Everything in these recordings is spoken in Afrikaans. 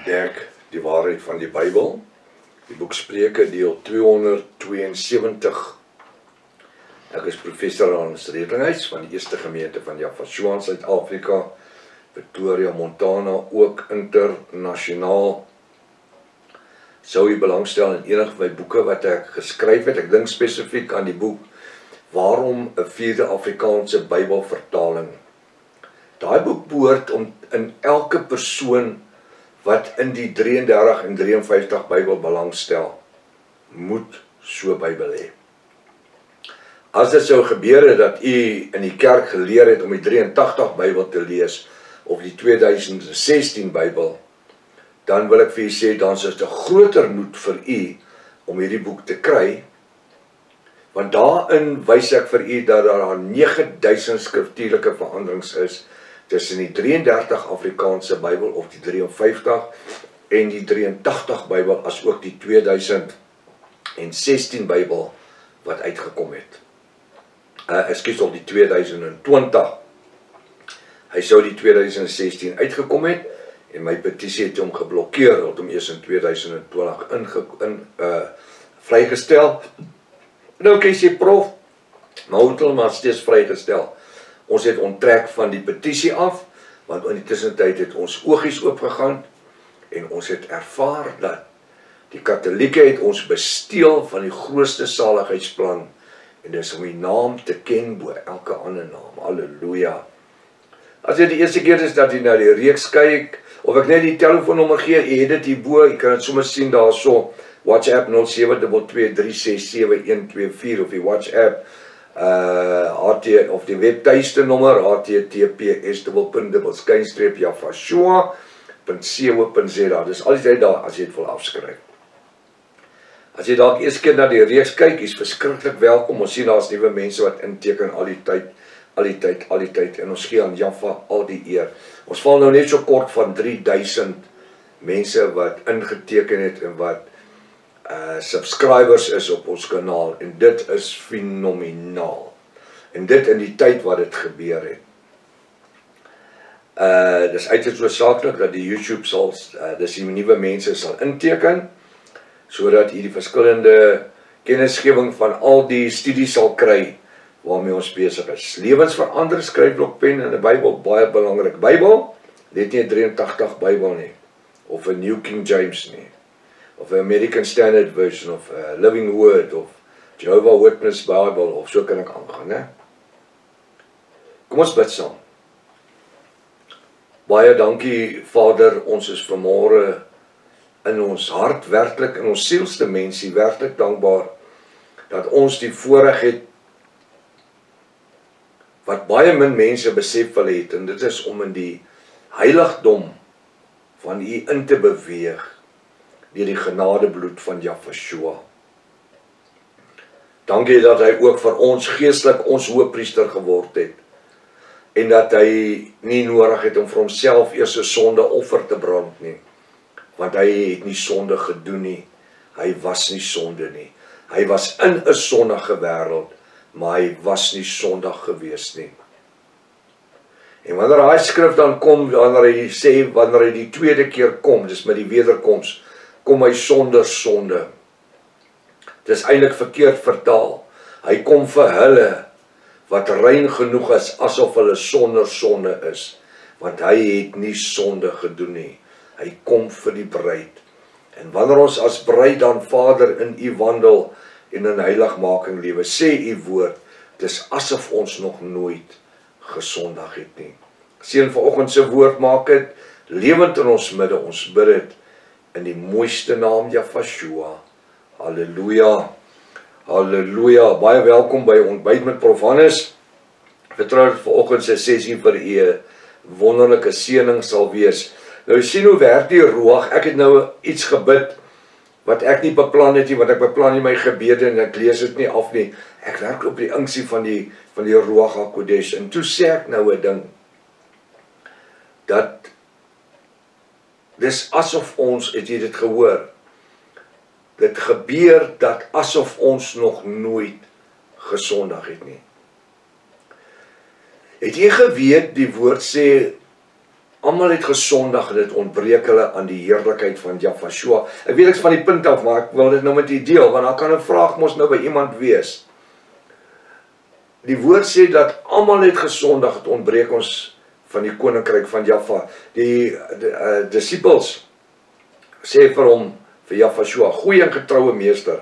ontdek die waarheid van die Bybel. Die boek Spreuke deel 272. Ek is professor aan Redinghuis van die eerste gemeente van Jaffa, Suid-Afrika, Pretoria, Montana, ook internasionaal. Sou u belangstel in enige van my boeke wat ek geskryf het. Ek dink spesifiek aan die boek Waarom 'n vierde Afrikaanse Bybelvertaling. Daai boek behoort om in elke persoon wat in die 33 en 53 Bybel belangstel, moet so Bybel hê. As dit sou gebeur het dat u in die kerk geleer het om die 83 Bybel te lees, of die 2016 Bybel, dan wil ek vir u sê, dan is dit 'n groter nood vir u om hierdie boek te kry, want daarin wys ek vir u dat daar 9000 skriftuurlike veranderings is tussen die 33 Afrikaanse Bybel of die 53 en die 83 Bybel, as ook die 2016 Bybel wat uitgekom het. Ekskuus, op die 2020. Hy sou die 2016 uitgekom het en my petisie het hom geblokkeer, het hom eers in 2020 vrygestel. Nou kan jy sê, prof, maar hoe het hom maar steeds vrygestel? Ons het onttrek van die petisie af, want in die tussentyd het ons oogies oopgegaan en ons het ervaar dat die Katolieke het ons besteel van die grootste saligheidsplan, en dis om die naam te ken bo elke ander naam. Halleluja. As dit die eerste keer is dat jy na die reeks kyk, of ek net die telefoonnommer gee, jy het dit hierbo, jy kan dit sommer sien daar so, WhatsApp 0722327124, of die WhatsApp, of die webtuiste nommer, https://jaffa.co.za, dis altyd daar as jy het wil afskryf. As jy dalk eerste keer na die reeks kyk, is verskriklik welkom. Ons sien daar's nuwe mense wat inteken al die tyd, en ons gee aan Jaffa al die eer. Ons val nou net so kort van 3000 mense wat ingeteken het en wat subscribers is op ons kanaal, en dit is fenomenaal. En dit in die tyd wat dit gebeur het. Dis uiters noodsaaklik dat die YouTube sal, dis die nuwe mense sal inteken, sodat jy die verskillende kennisgewing van al die studies sal kry waarmee ons besig is. Lewensverander, skryfblokpen in 'n Bybel, baie belangrik. Bybel, net nie 'n 83 Bybel nie, of 'n New King James nie, of 'n American Standard Version, of 'n Living Word, of Jehovah's Witness Bible, of so kan ek aangaan, né? Kom ons bid saam. Baie dankie, Vader, ons is vanmôre in ons hart, werklik in ons sielsdimensie, werklik dankbaar dat ons die voorreg het, wat baie min mense besef wil het, en dit is om in die heiligdom van U in te beweeg, deur die genadebloed van Jaffa. Dankie dat hy ook vir ons geestelik ons hoëpriester geword het, en dat hy nie nodig het om vir homself eers 'n sondeoffer te brand nie, want hy het nie sonde gedoen nie, hy was nie sonde nie. Hy was in 'n sondige wêreld, maar hy was nie sondig gewees nie. En wanneer hy skrif dan kom, wanneer hy sê, wanneer hy die tweede keer kom, dis met die wederkoms, kom hy sonder sonde. Dit is eintlik verkeerd vertaal. Hy kom vir hulle wat rein genoeg is, asof hulle sonder sonde is, want hy het nie sonde gedoen nie. Hy kom vir die bruid. En wanneer ons as bruid dan, Vader, in U wandel en in heiligmaking lewe, sê U woord, dis asof ons nog nooit gesondig het nie. Seën vanoggend se woord, maak dit lewend in ons midde, ons bid dit in die mooiste naam Jaffa. Halleluja. Halleluja. Baie welkom by Ontbyt met Prof Hannes. Vertrou dat vanoggend se sessie vir u 'n wonderlike seëning sal wees. Nou sien hoe werk die Ruach. Ek het nou iets gebid wat ek nie beplan het nie, want ek beplan nie my gebede en ek lees dit nie af nie. Ek werk op die unksie van die Ruach HaKodesh. En toe sê ek nou 'n ding, dat dis asof ons, het jy dit gehoor, dit gebeur dat asof ons nog nooit gesondig het nie. Het jy geweet, die woord sê, Almal het gesondig, dit ontbreek hulle aan die heerlikheid van Jahweh. Ek weet ek's van die punt af, maar ek wil dit nou met u deel, want dan kan 'n vraag mos nou by iemand wees. Die woord sê dat almal het gesondig, dit ontbreek ons van die koninkryk van Jahweh. Die disippels sê vir hom, vir Jahweh, goeie en getroue meester.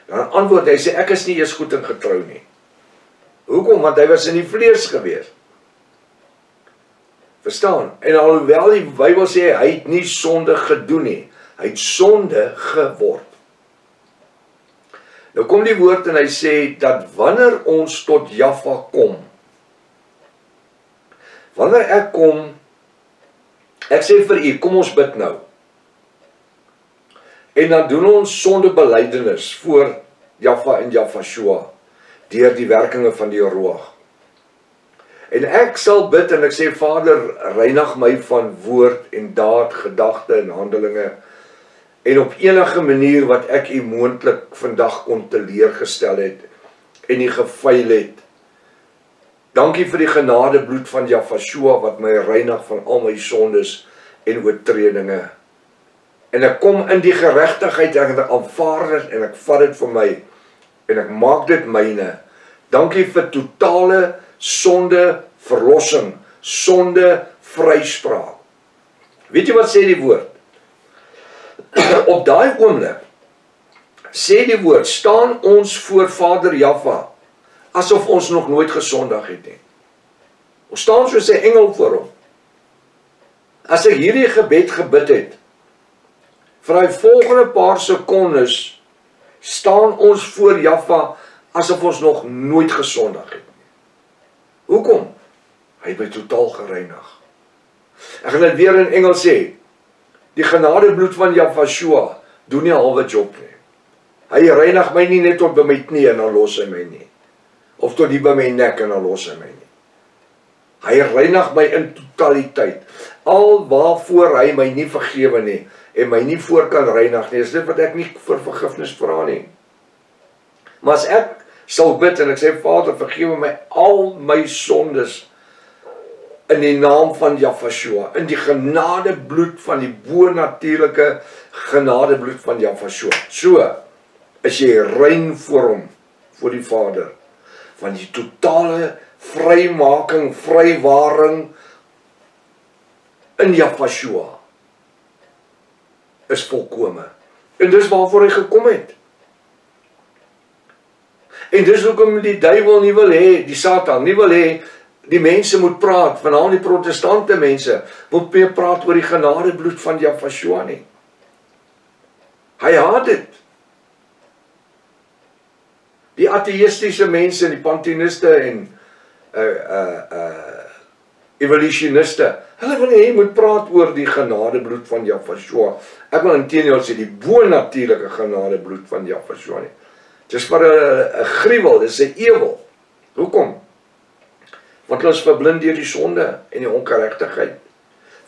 Dan antwoord hy, sê ek is nie eers goed en getrou nie. Hoekom? Want hy was in die vlees gewees. Verstaan? En alhoewel die Bybel sê hy het nie sonde gedoen nie, hy het sonde geword. Nou kom die woord en hy sê dat wanneer ons tot Jahweh kom, wanneer ek kom, ek sê vir u, kom ons bid nou. En dan doen ons sondebelydenis voor Jahweh en Jahweh deur die werkinge van die Ruach. En ek sal bid en ek sê, Vader, reinig my van woord en daad, gedagte en handelinge, en op enige manier wat ek u moontlik vandag kon teleurgestel het, en u gefaal het. Dankie vir die genadebloed van Jahweh, wat my reinig van al my sondes en oortredinge. En ek kom in die geregtigheid, ek aanvaar dit, en ek vat dit vir my, en ek maak dit myne. Dankie vir totale sonde verlossing, sonde vryspraak. Weet jy wat sê die woord? Op daai oomblik sê die woord, staan ons voor Vader Jahweh, asof ons nog nooit gesondig het nie. Ons staan soos 'n engel voor hom. As ek hierdie gebed gebid het, vir die volgende paar sekondes, staan ons voor Jahweh, asof ons nog nooit gesondig het nie. Hoekom? Hy het my totaal gereinig. Ek gaan dit weer in Engels sê, die genadebloed van Jahweh doen nie 'n halwe job nie. Hy reinig my nie net tot by my knie en dan los hy my nie. Of tot die by my nek en dan los hy my nie. Hy reinig my in totaliteit. Al waarvoor hy my nie vergewe nie, en my nie voor kan reinig nie, is dit wat ek nie vir vergifnis vra nie. Maar as ek sal bid en ek sê, Vader, vergewe my al my sondes, in die naam van Jahweh, in die genadebloed van die bonatuurlike genadebloed van Jahweh. So is jy rein voor hom, voor die Vader, van die totale vrymaking, vrywaring in Jahweh is volkome. En dis waarvoor hy gekom het. En dis hoekom die duiwel nie wil hê, die Satan nie wil hê, die mense moet praat, veral die protestante mense, moet meer praat oor die genadebloed van Jahweh nie. Hy haat dit. Die ateïstiese mense, die pantheïste en evolutioniste, hulle wil nie moet praat oor die genadebloed van Jahweh. Ek wil inteendeel sê die bonatuurlike genadebloed van Jahweh nie. Dit is vir 'n gruwel, dit is 'n ewel. Hoekom? Want hulle is verblind deur die sonde en die ongeregtigheid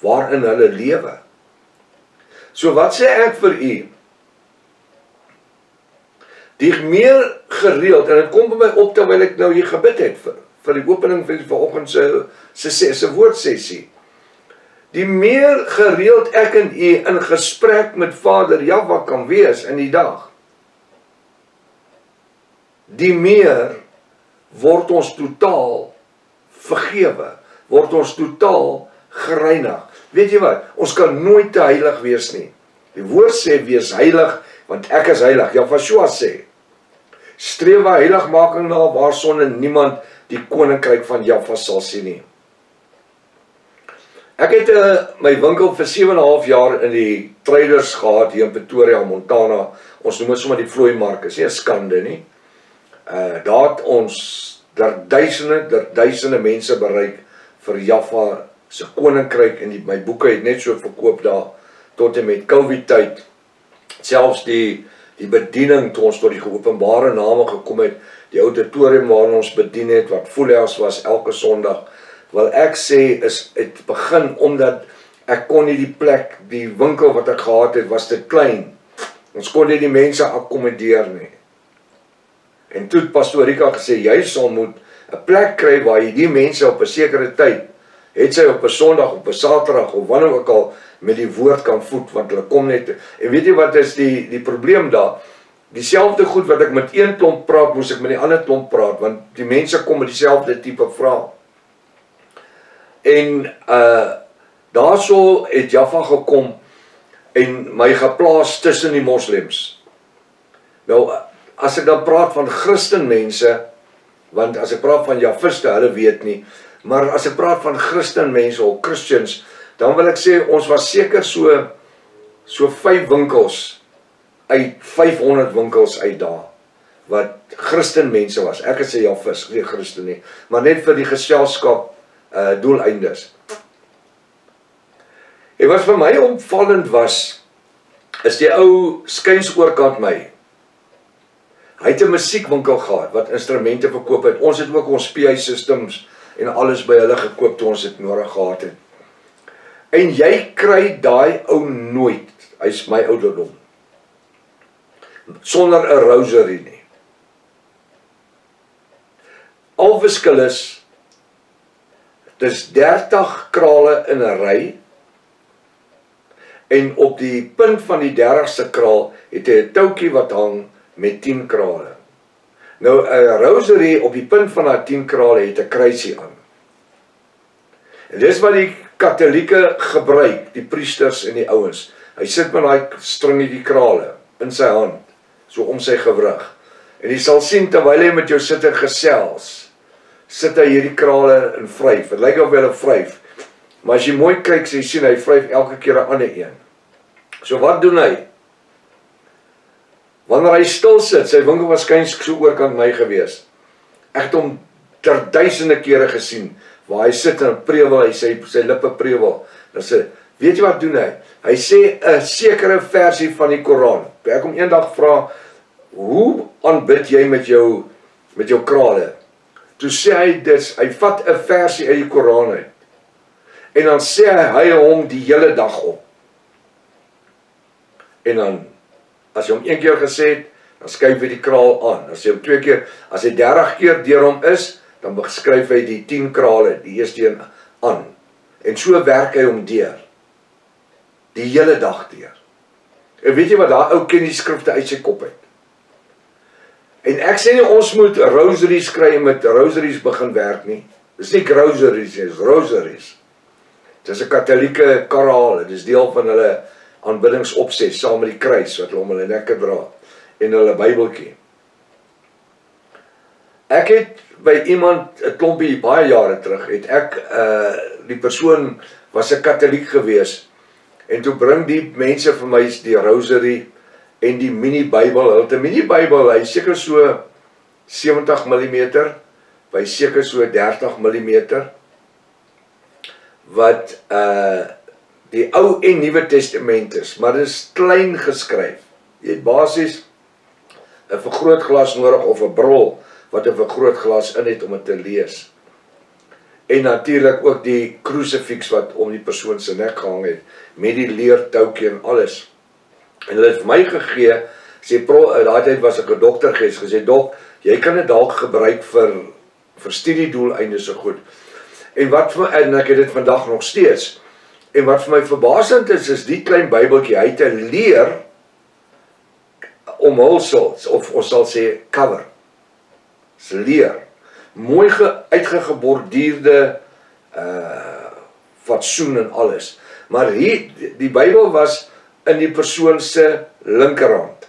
waarin hulle lewe. So wat sê ek vir u? Die meer gereeld, en dit kom by my op terwyl ek nou hier gebid het vir die opening van vanoggend se woordsessie. Die meer gereeld ek en u in gesprek met Vader Jahweh kan wees in die dag, die meer word ons totaal vergewe, word ons totaal gereinig. Weet jy wat? Ons kan nooit te heilig wees nie. Die woord sê, wees heilig, want ek is heilig. Jahweh sê, streef waar heiligmaking na, waar sonde niemand die koninkryk van Jahweh sal sien nie. Ek het my winkel vir 7,5 jaar in die Traders gehad, hier in Pretoria, Montana. Ons noem dit sommer die vlooimark, is nie 'n skande nie. Daar het ons duisende mense bereik vir Jahweh se koninkryk, en my boeke het net so verkoop daar, tot en met COVID tyd. Selfs die bediening, toe ons tot die geopenbare name gekom het, die auditorium waar ons bedien het, wat full-house was elke Sondag, wil ek sê, het begin, omdat ek kon nie die plek, die winkel wat ek gehad het, was te klein. Ons kon nie die mense akkommodeer nie. En toe het Pastoor Rika gesê, jy sal moet 'n plek kry waar jy die mense op 'n sekere tyd, het sy op 'n Sondag, op 'n Saterdag of wanneer ook al met die woord kan voed, want hulle kom net. En weet jy wat is die probleem daar? Dieselfde goed wat ek met een klomp praat, moes ek met die ander klomp praat, want die mense kom met dieselfde tipe vrae. En daarso het Jaffa gekom en my geplaas tussen die moslems. Nou, as ek dan praat van Christenmense, want as ek praat van Jafiste, hulle weet nie, maar as ek praat van Christenmense of Christians, dan wil ek sê, ons was seker so 5 winkels uit 500 winkels uit daar, wat Christenmense was. Ek het sê Jafis, nie Christen nie, maar net vir die geselskap doeleindes. En wat vir my opvallend was, is die ou Skynsoorkant my. Hy het 'n musiekwinkel gehad, wat instrumente verkoop het. Ons het ook ons PA systems en alles by hulle gekoop toe ons dit nodig gehad het. En jy kry daai ou nooit, hy's my ouderdom, sonder 'n rosary nie. Al verskil is, dis 30 krale in 'n ry, en op die punt van die 30ste kraal het hy 'n toukie wat hang met 10 krale. Nou, 'n rosary op die punt van haar 10 krale het 'n kruisie aan. En dis wat die Katolieke gebruik, die priesters en die ouens. Hy sit met daai stringetjie krale in sy hand, so om sy gewrig. En jy sal sien, terwyl hy met jou sit en gesels, sit hy hierdie krale in vryf. Het lyk of hy hulle vryf. Maar as jy mooi kyk, jy sien hy vryf elke keer 'n ander een. So wat doen hy? Wanneer hy stil sit, sy winkel waarskynlik so oorkant my gewees. Ek het hom duisende kere gesien, waar hy sit en prewel, hy sy lippe prewel. Dan sê, weet jy wat doen hy? Hy sê 'n sekere versie van die Koran. Toe ek hom eendag vra, hoe aanbid jy met jou krale? Toe sê hy hy vat 'n versie uit die Koran uit. En dan sê hy hom die hele dag op. En dan, as hy hom 1 keer gesê het, dan skryf hy die kraal aan. As hy hom 2 keer, as hy 30 keer deur hom is, dan beskryf hy die 10 krale, die eerste een aan. En so werk hy hom deur. Die hele dag deur. En weet jy wat, daar ou ken die skrifte uit sy kop uit. En ek sê nie, ons moet rosaries kry en met rosaries begin werk nie. Dis nie rosaries, dis rosaries. Dit is 'n Katolieke karaal, dit is deel van hulle aanbiddingsopses, saam met die kruis, wat hulle om hulle nekke dra, en hulle Bybeltjie. Ek het by iemand, 'n klompie baie jare terug, het ek, die persoon was 'n Katoliek gewees, en toe bring die mense vir my die rosary, en die mini-Bybel, hulle het 'n mini-Bybel, hy is seker so 70 mm, by seker so 30 mm, wat die Ou en Nuwe Testament is, maar dit is klein geskryf. Jy het basies 'n vergrootglas nodig of 'n bril wat 'n vergrootglas in het om dit te lees. En natuurlik ook die krusifiks wat om die persoon se nek gehang het, met die leertoukie en alles. En hulle het vir my gegee, sê daai tyd was ek 'n dokter gewees, gesê dok, jy kan dit dalk gebruik vir studiedoeleindes so goed. En ek het dit vandag nog steeds. En wat vir my verbasend is die klein Bybeltjie, hy het 'n leer omhulsel, of ons sal sê cover. Dis leer. Mooi uitgeborduurde fatsoen en alles. Maar hier, die Bybel was in die persoon se linkerhand.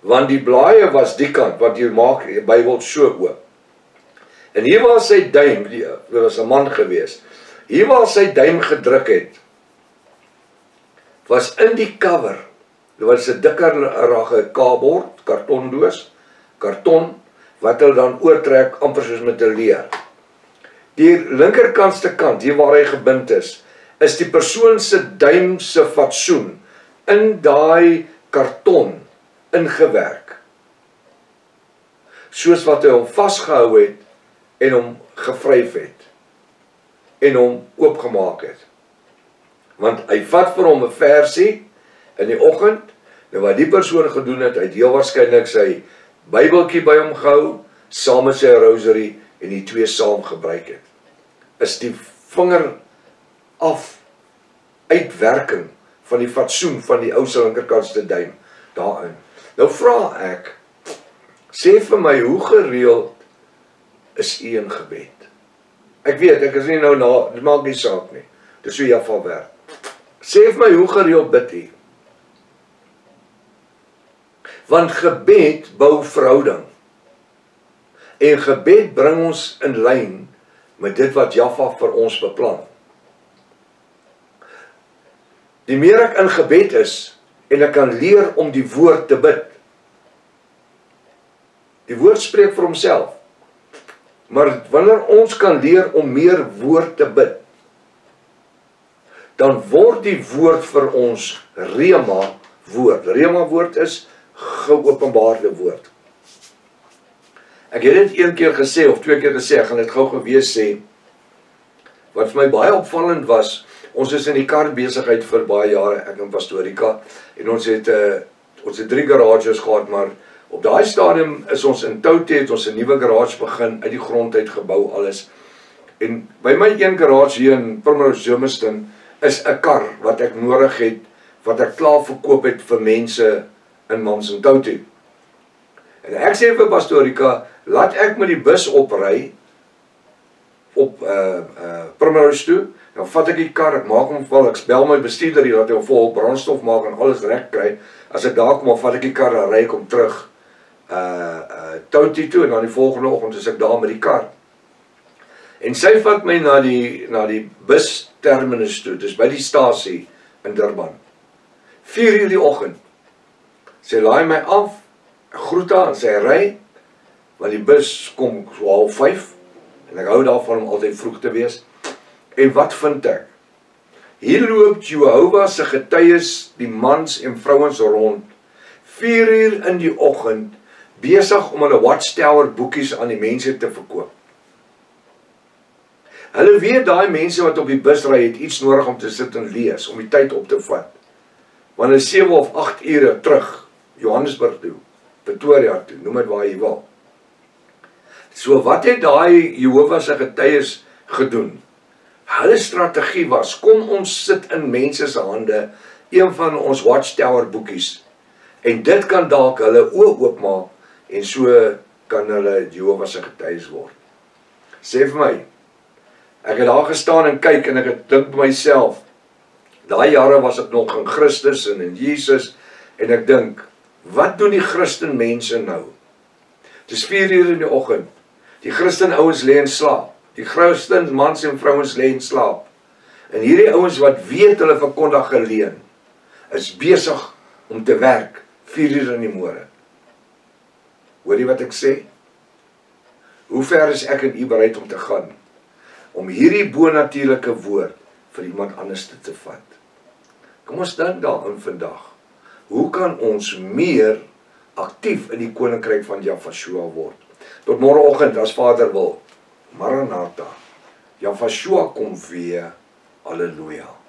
Want die blaaie was die kant, wat jy maak die Bybel so oop. En hier waar sy duim, dit was 'n man gewees, hier waar sy duim gedruk het, was in die cover, dit was 'n dikker rage kaarbord, karton, wat hulle dan oortrek, amper soos met 'n leer. Die linkerkantste kant, hier waar hy gebind is die persoon se duim se fatsoen in daai karton ingewerk. Soos wat hy hom vasgehou het, en hom gevryf het, en hom oopgemaak het. Want hy vat vir hom 'n versie, in die oggend, en wat die persoon gedoen het, hy het heel waarskynlik sy Bybeltjie by hom gehou, saam met sy rosary, en die twee saam gebruik het. Is die vinger af uitwerking van die fatsoen van die ou se linkerkantste duim daarin. Nou vra ek, sê vir my, hoe gereeld is u in gebed? Ek weet, ek is nie nou dit maak nie saak nie. Dis hoe Jaffa werk. Sê vir my, hoe gereeld bid u? Want gebed bou verhouding. En gebed bring ons in lyn met dit wat Jaffa vir ons beplan. Die meer ek in gebed is, en ek kan leer om die woord te bid. Die woord spreek vir homself. Maar wanneer ons kan leer om meer woord te bid, dan word die woord vir ons Rema woord. Rema woord is geopenbaarde woord. Ek het dit een keer gesê, of 2 keer gesê, ek gaan dit gou gewees sê, wat vir my baie opvallend was, ons is in die karbesigheid vir baie jare, ek in Pastorika, en ons het 3 garages gehad, maar op daai stadium is ons in Touwte, het ons 'n nuwe garage begin, uit die grond uit gebou alles, en by my een garage hier in Primrose Germiston, is 'n kar wat ek nodig het, wat ek klaar verkoop het vir mense in Mans en Touwte. En ek sê vir Pastorika, laat ek met die bus opry, op Primrose toe, dan vat ek die kar, ek maak hom vol, ek bel my bestuurder hier, dat hy hom vol brandstof maak en alles reg kry, as ek daar kom, dan vat ek die kar, dan ry ek hom terug, Touwte toe, en dan die volgende oggend is ek daar met die kar. En sy vat my na die bus terminus toe, dis by die stasie in Durban. 4 uur die oggend. Sy laai my af, ek groet haar en sy ry, want die bus kom so 4:30, en ek hou daarvan om altyd vroeg te wees. En wat vind ek? Hier loop Jehovah se getuies, die mans en vrouens rond, 4 uur in die oggend, besig om hulle Watchtower boekies aan die mense te verkoop. Hulle weet daai mense wat op die bus ry, het iets nodig om te sit en lees, om die tyd op te vat. Want hulle 7 of 8 ure terug, Johannesburg toe, Pretoria toe, noem dit waar jy wil. So wat het daai Jehovah se getuies gedoen? Hulle strategie was, kom ons sit in mense se hande, een van ons Watchtower boekies, en dit kan dalk hulle oë oopmaak, en so kan hulle Jehovah se getuies word. Sê vir my, ek het daar gestaan en kyk, en ek het dink by myself, daai jare was ek nog in Christus en in Jesus, en ek dink, wat doen die Christen mense nou? Het is 4 uur in die oggend, die Christen ouens lê in slaap, die Christen mans en vrouens lê in slaap, en hierdie ouens wat weet hulle verkondig geleen, is besig om te werk, 4 uur in die môre. Hoor jy wat ek sê? Hoe ver is ek en u bereid om te gaan, om hierdie bonatuurlike woord vir iemand anders te vat? Kom ons dink daarin vandag. Hoe kan ons meer aktief in die koninkryk van Jaffa word? Tot môreoggend, as Vader wil. Maranatha. Jaffa kom weer. Halleluja.